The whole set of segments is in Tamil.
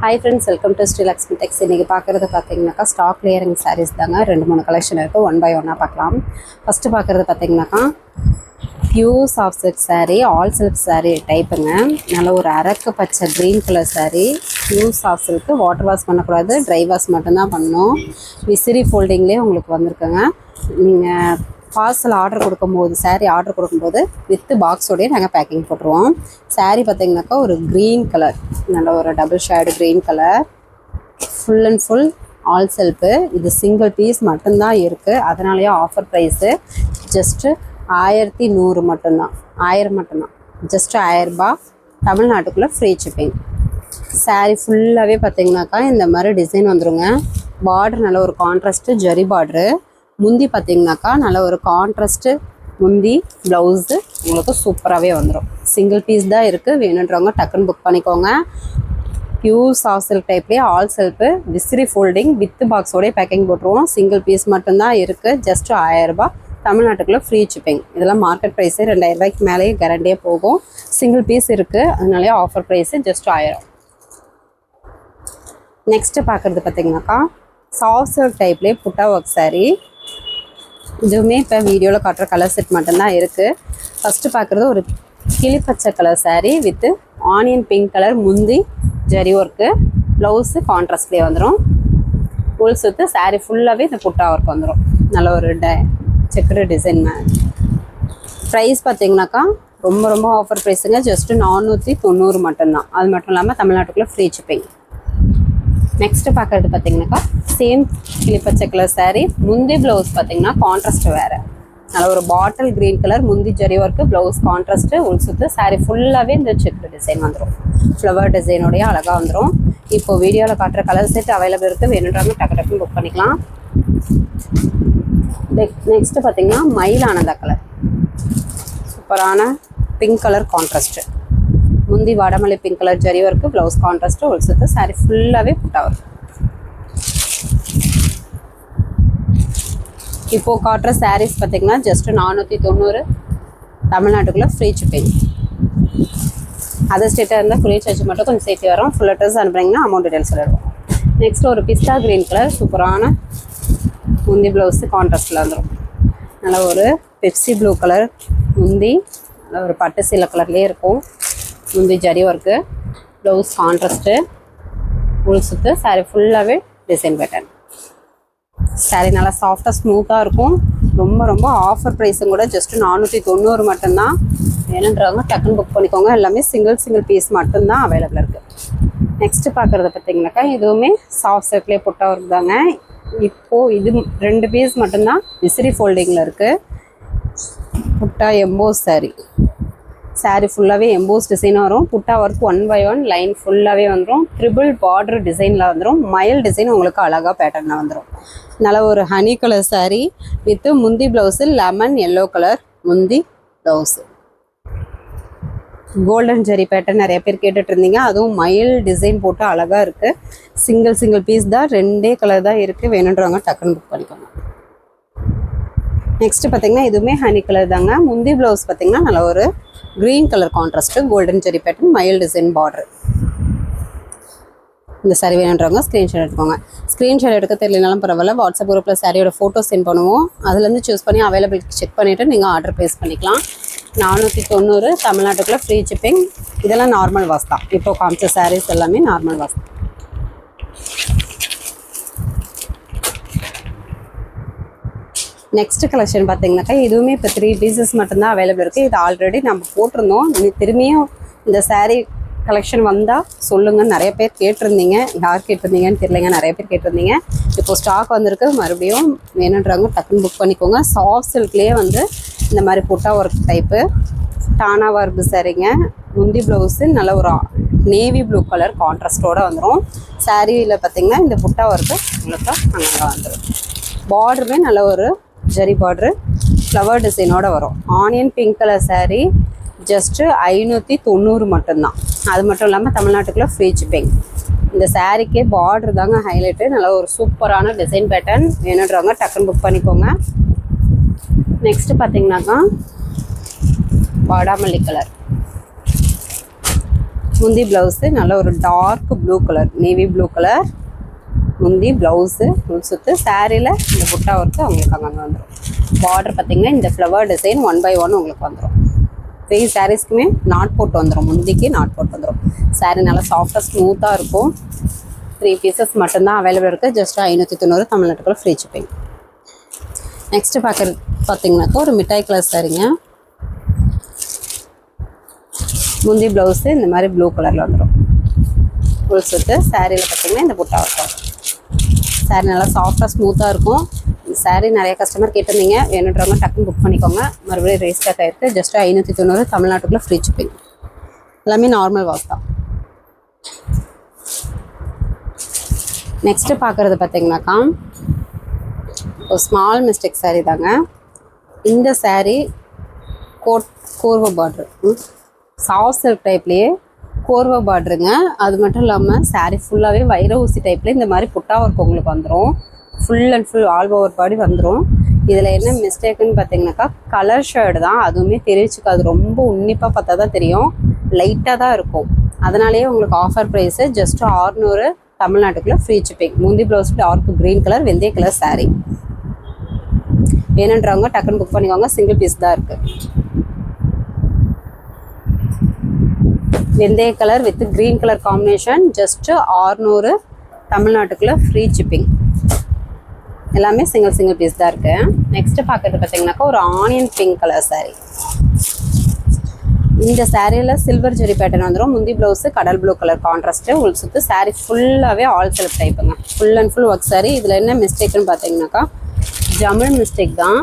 Hi friends, welcome to Sri Lakshmi Tex. இன்னைக்கு பார்க்குறது பார்த்தீங்கன்னாக்கா ஸ்டாக் கிளியரிங் சாரீஸ் தாங்க. 2-3 கலெக்ஷன் இருக்குது. ஒன் பை ஒன்னாக பார்க்கலாம். ஃபஸ்ட்டு பார்க்குறது பார்த்தீங்கன்னாக்கா pure soft silk sari, all silk sari டைப்புங்க. நல்ல ஒரு அரக்கு பச்சை green colour sari. Pure soft silk. Water wash பண்ணக்கூடாது, ட்ரை வாஷ் மட்டும்தான் பண்ணணும். விசிறி ஃபோல்டிங்லேயே உங்களுக்கு வந்திருக்குங்க. நீங்கள் பார்சல் ஆர்டர் கொடுக்கும்போது சாரீ ஆர்டர் கொடுக்கும்போது வித்து பாக்ஸோடையே நாங்கள் பேக்கிங் போட்டுருவோம். சாரீ பார்த்திங்கனாக்கா ஒரு க்ரீன் கலர், நல்ல ஒரு double shade green colour, full and full all shelf. இது சிங்கிள் பீஸ் மட்டும்தான் இருக்குது, அதனாலேயே ஆஃபர் ப்ரைஸு ஜஸ்ட்டு 1100 மட்டும்தான், 1000 மட்டும்தான், ஜஸ்ட்டு 1000 ரூபாய். தமிழ்நாட்டுக்குள்ளே ஃப்ரீ ஷிப்பிங். சாரீ ஃபுல்லாகவே பார்த்திங்கனாக்கா இந்த மாதிரி டிசைன் வந்துடுங்க. பார்டர் நல்ல ஒரு கான்ட்ராஸ்ட்டு ஜரி பார்ட்ரு. முந்தி பார்த்திங்கனாக்கா நல்ல ஒரு கான்ட்ராஸ்ட்டு முந்தி, ப்ளவுஸு உங்களுக்கு சூப்பராகவே வந்துடும். சிங்கிள் பீஸ் தான் இருக்குது, வேணுன்றவங்க டக்குன்னு புக் பண்ணிக்கோங்க. பியூர் சாஃப்ட் சில்க் டைப்லேயே ஆல் செல்ஃபு, விசிறி ஃபோல்டிங் வித் பாக்ஸோடய பேக்கிங் போட்டுருவோம். சிங்கிள் பீஸ் மட்டும்தான் இருக்குது, ஜஸ்ட்டு 1000 ரூபாய். தமிழ்நாட்டுக்குள்ளே ஃப்ரீ ஷிப்பிங். இதெல்லாம் மார்க்கெட் ப்ரைஸு 2000 ரூபாய்க்கு மேலேயே கேரண்டியே போகும். சிங்கிள் பீஸ் இருக்குது, அதனாலேயே ஆஃபர் ப்ரைஸு ஜஸ்ட் 1000. நெக்ஸ்ட்டு பார்க்குறது பார்த்திங்கனாக்கா சாஃப்ட் சில்க் டைப்லேயே புட்டா ஒர்க் சாரீ. இதுவுமே இப்போ வீடியோவில் காட்டுற கலர் செட் மட்டும்தான் இருக்குது. ஃபஸ்ட்டு பார்க்குறது ஒரு கிளிப்பச்சை colour sari with onion pink colour முந்தி ஜரி ஒர்க்கு, ப்ளவுஸு கான்ட்ராஸ்ட்லேயே வந்துடும். ஃபுல் சுற்று சாரீ ஃபுல்லாகவே இந்த புட்டா ஒர்க் வந்துடும். நல்ல ஒரு செக்குடு டிசைன். ப்ரைஸ் பார்த்திங்கனாக்கா ரொம்ப ஆஃபர் ப்ரைஸுங்க. ஜஸ்ட்டு 490 மட்டும்தான். அது மட்டும் இல்லாமல் தமிழ்நாட்டுக்குள்ளே ஃப்ரீ ஷிப்பிங். நெக்ஸ்ட்டு பார்க்குறது பார்த்திங்கனாக்கா சேம் கிளிப்பச்சை கலர் சாரீ. முந்தி ப்ளவுஸ் பார்த்திங்கன்னா கான்ட்ராஸ்ட்டு வேறு. நல்ல ஒரு பாட்டில் க்ரீன் கலர் முந்தி ஜரி ஒர்க்கு, ப்ளவுஸ் கான்ட்ராஸ்ட்டு, உள் சுற்று. சாரீ ஃபுல்லாகவே இந்த செக்கு டிசைன் வந்துடும். ஃப்ளவர் டிசைனோடையே அழகாக வந்துடும். இப்போது வீடியோவில் காட்டுற கலர் செட் அவைலபிள் இருக்குது, வேணுன்றாங்க டக்கு புக் பண்ணிக்கலாம். நெக்ஸ்ட்டு பார்த்திங்கன்னா மயிலானதா கலர், சூப்பரான பிங்க் கலர் கான்ட்ராஸ்ட்டு. முந்தி வாடமல்லி pink colour zari work, blouse contrast, உள் சுற்று. சாரீ ஃபுல்லாகவே புட்டா ஒர்க். இப்போது காட்டுற சாரீஸ் பார்த்திங்கன்னா ஜஸ்ட்டு 490, தமிழ்நாட்டுக்குள்ளே ஃப்ரீ ஷிப்பிங். அதர் ஸ்டேட்டாக இருந்தால் ஃப்ரீ சார்ஜ் மட்டும் கொஞ்சம் சேர்த்து வரும். ஃபுல் அட்ரஸ் அனுப்புறீங்கன்னா அமௌண்ட் டீட்டெயில்ஸ் சொல்லிடுவோம். நெக்ஸ்ட் ஒரு பிஸ்தா க்ரீன் கலர் சூப்பரான முந்தி ப்ளவுஸு கான்ட்ராஸ்ட்டில் வந்துடும். நல்ல ஒரு பெப்சி ப்ளூ கலர் முந்தி, நல்ல ஒரு பட்டு சீலை கலர்லேயே இருக்கும். முந்தி ஜரி ஒர்க்கு, ப்ளவுஸ் கான்ட்ராஸ்ட்டு, உள் சுற்று. சாரீ ஃபுல்லாகவே டிசைன் பேட்டர்ன். சாரீ நல்லா சாஃப்டாக ஸ்மூத்தாக இருக்கும். ரொம்ப ஆஃபர் ப்ரைஸும் கூட ஜஸ்ட்டு 490 மட்டும்தான். வேணுன்றவங்க டக்குன்னு புக் பண்ணிக்கோங்க. எல்லாமே சிங்கிள் பீஸ் மட்டும்தான் அவைலபிள் இருக்குது. நெக்ஸ்ட்டு பார்க்குறத பார்த்திங்கனாக்கா இதுவுமே சாஃப்ட் சில்க்லேயே புட்டா ஒர்க் தாங்க. இப்போது இது 2 பீஸ் மட்டும்தான் விசிறி ஃபோல்டிங்கில் இருக்குது. புட்டா எம்போஸ் சாரீ. சாரீ ஃபுல்லாகவே எம்போஸ் டிசைன் வரும். புட்டா ஒர்க் 1 by 1 லைன் ஃபுல்லாகவே வந்துடும். ட்ரிபிள் பார்டர் டிசைனில் வந்துடும். மயில் டிசைன் உங்களுக்கு அழகாக பேட்டர்னில் வந்துடும். நல்ல ஒரு ஹனி கலர் சாரீ வித்து முந்தி ப்ளவுஸு லெமன் எல்லோ கலர் முந்தி ப்ளவுஸு. கோல்டன் ஜெரி பேட்டர்ன் நிறைய பேர் கேட்டுட்டு இருந்தீங்க. அதுவும் மயில் டிசைன் போட்டு அழகாக இருக்குது. சிங்கிள் பீஸ் தான், 2 கலர் தான் இருக்குது. வேணுன்றவங்க டக்குன்னு புக் பண்ணிக்கோங்க. நெக்ஸ்ட்டு பார்த்திங்கன்னா இதுவுமே ஹனி கலர் தாங்க. முந்தி ப்ளவுஸ் பார்த்திங்கன்னா நல்ல ஒரு க்ரீன் கலர் கான்ட்ராஸ்ட்டு, கோல்டன் ஜெரி பேட்டர்ன், மயில் டிசைன் பார்டர். இந்த சாரீ வேணுன்றவங்க ஸ்க்ரீன்ஷாட் எடுத்துக்கோங்க. ஸ்க்ரீன்ஷாட் எடுக்க தெரியலனாலும் பரவாயில்ல, வாட்ஸ்அப் குரூப்பில் சாரியோட ஃபோட்டோ சென்ட் பண்ணுவோம். அதுலேருந்து சூஸ் பண்ணி அவைலபிலிட்டி செக் பண்ணிவிட்டு நீங்கள் ஆர்டர் ப்ளேஸ் பண்ணிக்கலாம். 490, தமிழ்நாட்டுக்குள்ளே ஃப்ரீ ஷிப்பிங். இதெல்லாம் நார்மல் வாஷ் தான். இப்போ காமிச்ச சாரீஸ் எல்லாமே நார்மல் வாஷ் தான். நெக்ஸ்ட் கலெக்ஷன் பார்த்திங்கனாக்கா இதுவுமே இப்போ 3 பீசஸ் மட்டும்தான் அவைலபிள் இருக்குது. இது ஆல்ரெடி நம்ம போட்டிருந்தோம். திரும்பியும் இந்த சாரீ கலெக்ஷன் வந்தால் சொல்லுங்கள். நிறைய பேர் கேட்டிருந்தீங்க. யார் கேட்டிருந்தீங்கன்னு தெரியலைங்க, நிறைய பேர் கேட்டிருந்தீங்க. இப்போது ஸ்டாக் வந்திருக்கு. மறுபடியும் வேணுன்றவங்க டக்குன்னு புக் பண்ணிக்கோங்க. சாஃப்ட் சில்க்லேயே வந்து இந்த மாதிரி புட்டா ஒர்க் டைப்பு டானா ஒர்க் சாரீங்க. முந்தி ப்ளவுஸு நல்ல ஒரு நேவி ப்ளூ கலர் கான்ட்ராஸ்டோடு வந்துடும். சாரியில் பார்த்திங்கன்னா இந்த புட்டா ஒர்க்கு உங்களுக்கு அங்கே வந்துடும். பார்டருமே நல்ல ஒரு ஜரி பார்டரு, ஃப்ளவர் டிசைனோடு வரும். Onion pink colour sari just 590 மட்டும்தான். அது மட்டும் இல்லாமல் தமிழ்நாட்டுக்குள்ளே ஃப்ரீ ஷிப்பிங். இந்த சாரீக்கே பார்டர் தாங்க ஹைலைட்டு. நல்ல ஒரு சூப்பரான டிசைன் பேட்டர்ன். வேணுன்றவங்க டக்குன்னு புக் பண்ணிக்கோங்க. நெக்ஸ்ட்டு பார்த்திங்கனாக்கா வாடாமல்லி கலர். முந்தி ப்ளவுஸு நல்ல ஒரு dark blue colour, navy blue colour முந்தி ப்ளவுஸு. ஃபுல் சுற்று சாரியில் இந்த புட்டா ஒர்க்கு உங்களுக்கு அங்கங்கே வந்துடும். பார்டர் பார்த்திங்கன்னா இந்த ஃப்ளவர் டிசைன் 1 by 1 உங்களுக்கு வந்துடும். 3 சாரீஸ்க்குமே நாட் போட்டு வந்துடும், முந்திக்கு நாட் போட்டு வந்துடும். சாரீ நல்லா சாஃப்டாக ஸ்மூத்தாக இருக்கும். 3 பீசஸ் மட்டும்தான் அவைலபிள் இருக்குது. ஜஸ்ட் 590 தமிழ்நாட்டுக்குள்ள ஃப்ரீ ஷிப்பிங். நெக்ஸ்ட்டு பார்த்திங்கனாக்கா ஒரு மிட்டாய் கலர் சாரீங்க. முந்தி ப்ளவுஸு இந்த மாதிரி ப்ளூ கலரில் வந்துடும். ஃபுல் சுற்று சாரியில் பார்த்திங்கன்னா இந்த புட்டா இருக்கும். சாரீ நல்லா சாஃப்டாக ஸ்மூத்தாக இருக்கும். சாரீ நிறைய கஸ்டமர் கேட்டிருந்தீங்க, வேணுன்றவங்க டக்குன்னு புக் பண்ணிக்கோங்க. மறுபடியும் ரேஸ்டாக் ஆகிருக்கு. ஜஸ்ட் 590 தமிழ்நாட்டுக்குள்ளே ஃப்ரீ ஷிப்பிங். எல்லாமே நார்மல் வாஷ் தான். நெக்ஸ்ட்டு பார்க்குறது பார்த்திங்கனாக்கா ஒரு ஸ்மால் மிஸ்டேக் சாரீ தாங்க. இந்த சாரீ கோர்வ பார்ட்ரு, சாஃப்ட் சில்க் டைப்லேயே கோர்வ பார்ட்ருங்க. அது மட்டும் இல்லாமல் சாரீ ஃபுல்லாகவே வைர ஊசி டைப்பில் இந்த மாதிரி புட்டா ஒர்க் உங்களுக்கு வந்துடும். Full and full all over body வந்துடும். இதில் என்ன மிஸ்டேக்குன்னு பார்த்தீங்கன்னாக்கா கலர் ஷேடு தான், அதுவுமே தெரிவிச்சுக்காது. ரொம்ப உன்னிப்பாக பார்த்தா தான் தெரியும், லைட்டாக தான் இருக்கும். அதனாலேயே உங்களுக்கு ஆஃபர் ப்ரைஸு ஜஸ்ட் 600 தமிழ்நாட்டுக்குள்ளே ஃப்ரீ ஷிப்பிங். முந்தி ப்ளவுஸ் டார்க் க்ரீன் கலர் வெந்தய கலர் சாரீ. வேணுன்றவங்க டக்குன்னு புக் பண்ணிக்கோங்க. சிங்கிள் பீஸ் தான் இருக்குது. வெந்தய colour with green colour combination. Just 600 தமிழ்நாட்டுக்குள்ளே ஃப்ரீ ஷிப்பிங். எல்லாமே சிங்கிள் பீஸ் தான் இருக்குது. நெக்ஸ்ட்டு பார்க்குறது பார்த்தீங்கன்னாக்கா ஒரு ஆனியன் பிங்க் கலர் சாரீ. இந்த சாரியில் சில்வர் ஜெரி பேட்டர்ன் வந்துடும். முந்தி ப்ளவுஸு கடல் ப்ளூ கலர் கான்ட்ராஸ்ட்டு. உள் சுற்று சாரீ ஃபுல்லாகவே ஆல் செல்ஃப் டைப்புங்க. Full and full work sari. இதில் என்ன மிஸ்டேக்குன்னு பார்த்தீங்கன்னாக்கா ஜமிழ் மிஸ்டேக் தான்,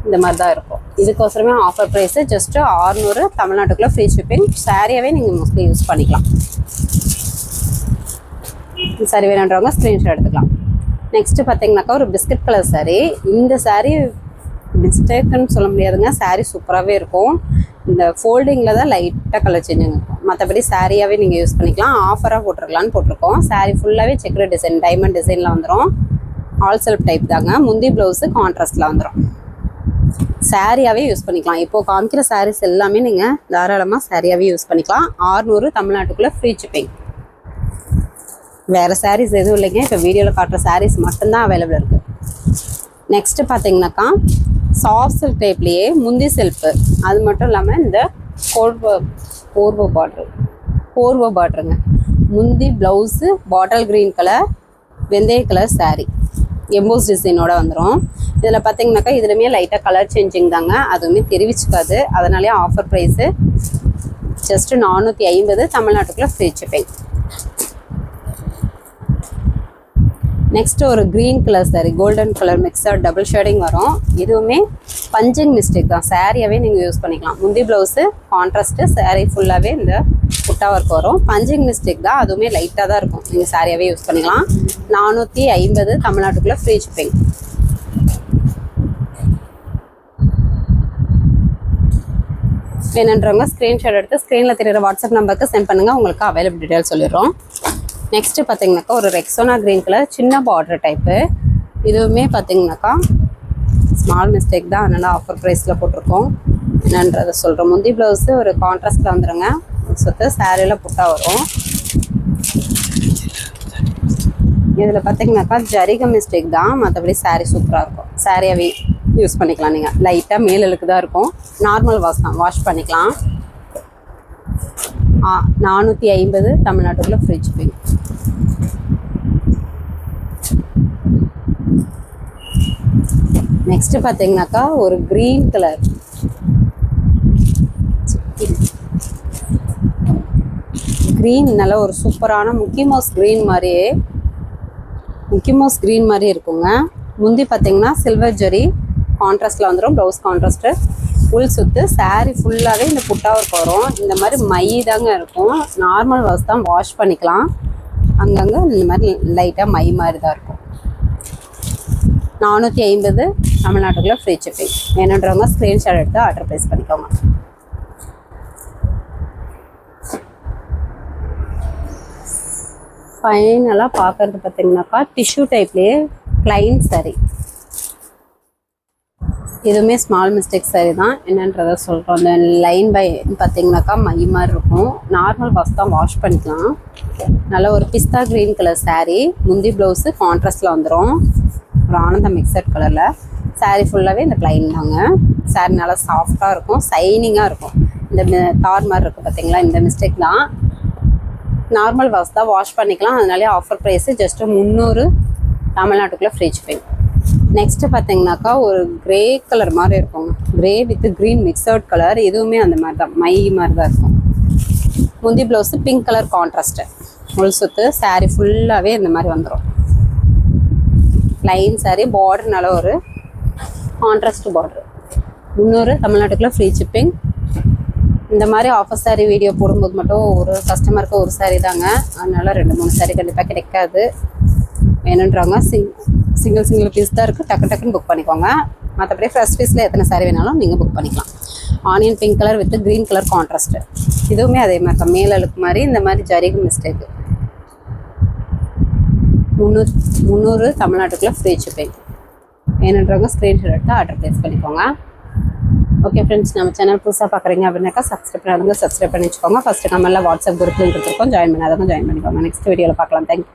இந்த மாதிரி தான் இருக்கும். இதுக்கோசரமே ஆஃபர் ப்ரைஸு ஜஸ்ட்டு 600 தமிழ்நாட்டுக்குள்ளே ஃப்ரீ ஷிப்பிங். சாரியாகவே நீங்கள் மோஸ்ட்லி யூஸ் பண்ணிக்கலாம். சாரி வேணுன்றவங்க ஸ்க்ரீன்ஷாட் எடுத்துக்கலாம். நெக்ஸ்ட்டு பார்த்தீங்கன்னாக்கா ஒரு பிஸ்கட் கலர் சாரீ. இந்த சாரீ மிஸ்டேக்குன்னு சொல்ல முடியாதுங்க, சாரீ சூப்பராகவே இருக்கும். இந்த ஃபோல்டிங்கில் தான் லைட்டாக கலர் சேஞ்சுங்க இருக்கும். மற்றபடி சாரியாகவே நீங்கள் யூஸ் பண்ணிக்கலாம். ஆஃபராக போட்டிருக்கலான்னு போட்டிருக்கோம். சாரீ ஃபுல்லாகவே செக்குடு டிசைன், டைமண்ட் டிசைனில் வந்துடும். ஆல் செல்ஃப் டைப் தாங்க. முந்தி ப்ளவுஸு கான்ட்ராஸ்டில் வந்துடும். சாரியாகவே யூஸ் பண்ணிக்கலாம். இப்போது காமிக்கிற சாரீஸ் எல்லாமே நீங்கள் தாராளமாக சாரியாகவே யூஸ் பண்ணிக்கலாம். 600 தமிழ்நாட்டுக்குள்ளே ஃப்ரீ ஷிப்பிங். வேறு சாரீஸ் எதுவும் இல்லைங்க, இப்போ வீடியோவில் காட்டுற சாரீஸ் மட்டும்தான் அவைலபிள் இருக்குது. நெக்ஸ்ட்டு பார்த்தீங்கன்னாக்கா சாஃப்ட் சில்க் டைப்லேயே முந்தி செல்ஃபு. அது மட்டும் இல்லாமல் இந்த கோர்வ பார்ட்ருங்க. முந்தி ப்ளவுஸு பாட்டில் க்ரீன் கலர் வெந்தய கலர் சாரீ. எம்போஸ் டிசைனோட வந்துடும். இதில் பார்த்தீங்கன்னாக்கா இதுலையுமே லைட்டாக கலர் சேஞ்சிங் தாங்க, அதுவுமே தெரிவிச்சுக்காது. அதனாலே ஆஃபர் ப்ரைஸு ஜஸ்ட்டு 450 தமிழ்நாட்டுக்குள்ளே ஃப்ரீ ஷிப்பிங். நெக்ஸ்ட்டு ஒரு green colour sari, golden colour mixture double shading வரும். இதுவுமே பஞ்சிங் மிஸ்டேக் தான், சாரியாகவே நீங்கள் யூஸ் பண்ணிக்கலாம். முந்தி ப்ளவுஸு கான்ட்ராஸ்ட்டு, சாரீ ஃபுல்லாகவே இந்த புட்டா ஒர்க் வரும். பஞ்சிங் மிஸ்டேக் தான், அதுவுமே லைட்டாக தான் இருக்கும். நீங்கள் சாரியாகவே யூஸ் பண்ணிக்கலாம். 450 தமிழ்நாட்டுக்குள்ளே ஃப்ரீ ஷிப்பிங். வேணுன்றவங்க ஸ்க்ரீன்ஷாட் எடுத்து ஸ்க்ரீனில் தெரிகிற வாட்ஸ்அப் நம்பருக்கு சென்ட் பண்ணுங்கள். உங்களுக்கு அவைலபிள் டீட்டெயில் சொல்லிடுறோம். நெக்ஸ்ட்டு பார்த்தீங்கன்னாக்கா ஒரு ரெக்ஸோனா க்ரீன் கலர் சின்ன பார்டர் டைப்பு. இதுவுமே பார்த்தீங்கன்னாக்கா ஸ்மால் மிஸ்டேக் தான், அதனால் ஆஃபர் ப்ரைஸில் போட்டிருக்கோம். என்னன்றதை சொல்கிறோம். முந்தி ப்ளவுஸு ஒரு கான்ட்ராஸ்ட்டில் வந்துடுங்க. சுற்று சாரியில் புட்டா வரும். இதில் பார்த்தீங்கன்னாக்கா ஜரிக மிஸ்டேக் தான், மற்றபடி சாரீ சூப்பராக இருக்கும். சாரியாகவே யூஸ் பண்ணிக்கலாம். நீங்கள் லைட்டாக மேலுக்கு தான் இருக்கும், நார்மல் வாஷ் தான், வாஷ் பண்ணிக்கலாம். 450 தமிழ்நாட்டுக்குள்ளே ஃப்ரீ ஷிப்பிங். நெக்ஸ்ட்டு பார்த்தீங்கன்னாக்கா ஒரு க்ரீன் கலர் க்ரீன், நல்ல ஒரு சூப்பரான முக்கிமோஸ் க்ரீன் மாதிரியே இருக்குங்க. முந்தி பார்த்தீங்கன்னா சில்வர் ஜெரி கான்ட்ராஸ்டில் வந்துடும். Blouse contrast. ஃபுல் சுற்று சாரீ ஃபுல்லாகவே இந்த புட்டா ஒர்க் வரும். இந்த மாதிரி மை தாங்க இருக்கும். நார்மல் வாஷ் தான், வாஷ் பண்ணிக்கலாம். அங்கங்கே இந்த மாதிரி லைட்டாக மை மாதிரி தான் இருக்கும். 450 தமிழ்நாட்டுக்குள்ளே ஃப்ரீ ஷிப்பிங். வேணுன்றவங்க ஸ்க்ரீன்ஷாட் எடுத்து ஆர்டர் ப்ளேஸ் பண்ணிக்கோங்க. ஃபைனலாக பார்க்குறது பார்த்தீங்கன்னாக்கா டிஷ்யூ டைப்லேயே ப்ளைன் சாரீ. இதுவுமே ஸ்மால் மிஸ்டேக் சாரி தான், என்னன்றதை சொல்கிறோம். அந்த லைன் பை பார்த்தீங்கன்னாக்கா மை மாதிரி இருக்கும். நார்மல் வாஷ் தான், வாஷ் பண்ணிக்கலாம். நல்ல ஒரு பிஸ்தா க்ரீன் கலர் சாரீ. முந்தி ப்ளவுஸு கான்ட்ராஸ்டில் வந்துடும், ஒரு ஆனந்த மிக்சட் கலரில். சாரீ ஃபுல்லாகவே இந்த ப்ளைன் தாங்க. சாரீ நல்லா சாஃப்டாக இருக்கும், ஷைனிங்காக இருக்கும். இந்த தார் மாதிரி இருக்குது பார்த்தீங்களா, இந்த மிஸ்டேக் தான். நார்மல் வாஷ் தான், வாஷ் பண்ணிக்கலாம். அதனாலே ஆஃபர் ப்ரைஸு ஜஸ்ட்டு 300 தமிழ்நாட்டுக்குள்ளே ஃப்ரீ ஷிப்பிங். நெக்ஸ்ட்டு பார்த்தீங்கன்னாக்கா ஒரு கிரே கலர் மாதிரி இருக்குங்க, grey with green mixed colour. இதுவுமே அந்த மாதிரி தான், மை மாதிரி தான் இருக்கும். முந்தி ப்ளவுஸு பிங்க் கலர் கான்ட்ராஸ்ட்டு, முள் சுத்து. சாரீ ஃபுல்லாகவே இந்த மாதிரி வந்துடும். லைன் சாரீ, பார்டர்னால ஒரு கான்ட்ராஸ்ட் பார்டர். 300 தமிழ்நாட்டுக்குள்ளே ஃப்ரீ ஷிப்பிங். இந்த மாதிரி ஆஃபர் சாரீ வீடியோ போடும்போது மட்டும் ஒரு கஸ்டமருக்கு ஒரு சாரீ தாங்க, அதனால் 2-3 சாரீ கண்டிப்பாக கிடைக்காது. வேணுன்றவங்க சிங்கிள் பீஸ் தான் இருக்குது, டக்குன்னு புக் பண்ணிக்கோங்க. மற்றபடி ஃபர்ஸ்ட் பீஸில் எத்தனை சாரீ வேணாலும் நீங்கள் புக் பண்ணிக்கலாம். Onion pink colour with green colour contrast. இதுவுமே அதே மாதிரி தான், மேலழுக்கு மாதிரி இந்த மாதிரி ஜரிகு மிஸ்டேக்கு. 300 தமிழ்நாட்டுக்குள்ளே ஃப்ரீ ஷிப்பிங். வேணுன்றவங்க ஸ்க்ரீன்ஷாட் எடுத்து ஆர்டர் ப்ளேஸ் பண்ணிக்கோங்க. ஓகே ஃப்ரெண்ட்ஸ், நம்ம சேனல் புதுசாக பார்க்குறீங்க அப்படின்னாக்கா சப்ஸ்கிரைப் பண்ணாதவங்க சப்ஸ்கிரைப் பண்ணி வச்சுக்கோங்க. ஃபஸ்ட்டு கமெண்ட்டில் வாட்ஸ்அப் குரூப் லிங்க் கொடுத்துருக்கோம், ஜாயின் பண்ணாதவங்க ஜாயின் பண்ணிக்கோங்க. நெக்ஸ்ட் வீடியோவில் பார்க்கலாம். தேங்க்யூ.